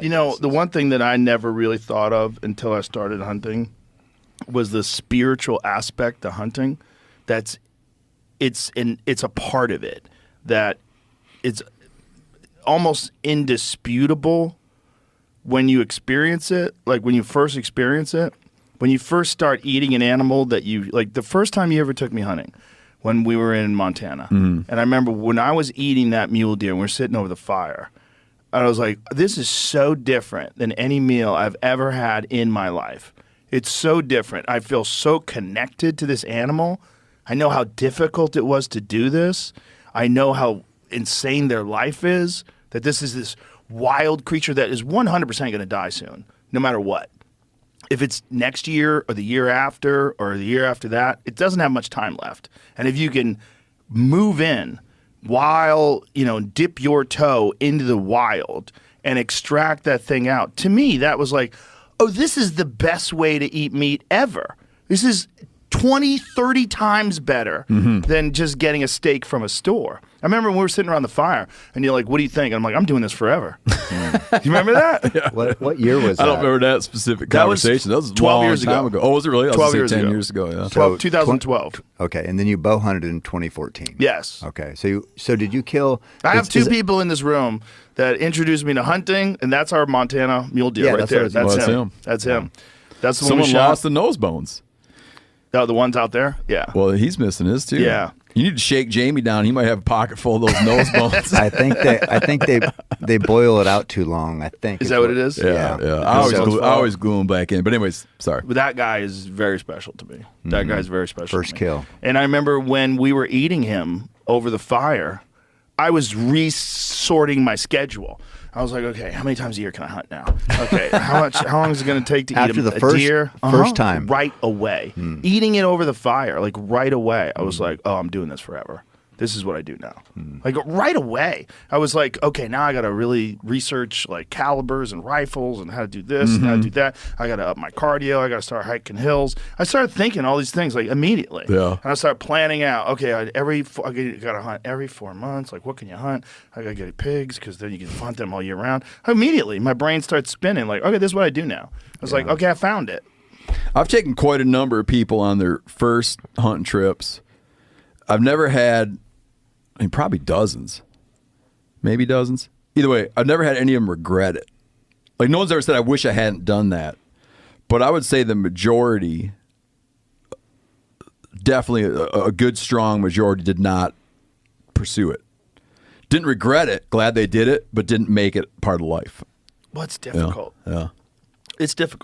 You know, the one thing that I never really thought of until I started hunting was the spiritual aspect of hunting. It's a part of it that it's almost indisputable when you experience it. Like when you first experience it, when you first start eating an animal that you like. The first time you ever took me hunting, when we were in Montana, and I remember when I was eating that mule deer, and we're sitting over the fire. I was like, this is so different than any meal I've ever had in my life. It's so different. I feel so connected to this animal. I know how difficult it was to do this. I know how insane their life is, that this is this wild creature that is 100% going to die soon, no matter what. If it's next year or the year after or the year after that, it doesn't have much time left. And if you can move in while, dip your toe into the wild and extract that thing out. To me, that was like, oh, this is the best way to eat meat ever. This is 20, 30 times better than just getting a steak from a store. I remember when we were sitting around the fire, and you're like, what do you think? And I'm like, I'm doing this forever. Do you remember that? Yeah. What year was that? I don't remember that specific conversation. That was 12 years ago. Oh, was it really? 12 years 10 ago. years ago, yeah. So 2012. Okay, and then you bow hunted in 2014. Yes. Okay, so did you kill? I have two people in this room that introduced me to hunting, and that's our Montana mule deer right there. That's him. That's him. That's the one we Someone shot. lost the nose bones. Oh, the ones out there? Yeah. Well, he's missing his too. Yeah. You need to shake Jamie down. He might have a pocket full of those nose bones. I think they boil it out too long. I think Is that what it is? Yeah. I always glue them back in. But anyways, sorry. But that guy is very special to me. That guy's very special. First kill. And I remember when we were eating him over the fire, I was resorting my schedule. I was like, okay, how many times a year can I hunt now? Okay, how long is it going to take to After eat the a deer? first time. Right away. Eating it over the fire, like right away. I was like, oh, I'm doing this forever. This is what I do now. Like right away. I was like, okay, now I got to really research like calibers and rifles and how to do this and how to do that. I got to up my cardio. I got to start hiking hills. I started thinking all these things like immediately. Yeah. And I started planning out, okay, I got to hunt every 4 months. Like what can you hunt? I got to get pigs because then you can hunt them all year round. Immediately, my brain starts spinning like, okay, this is what I do now. I was like, okay, I found it. I've taken quite a number of people on their first hunting trips. I've never had, probably dozens, maybe dozens. Either way, I've never had any of them regret it. Like no one's ever said, I wish I hadn't done that. But I would say the majority, definitely a good, strong majority did not pursue it. Didn't regret it. Glad they did it, but didn't make it part of life. Well, it's difficult. Yeah. It's difficult.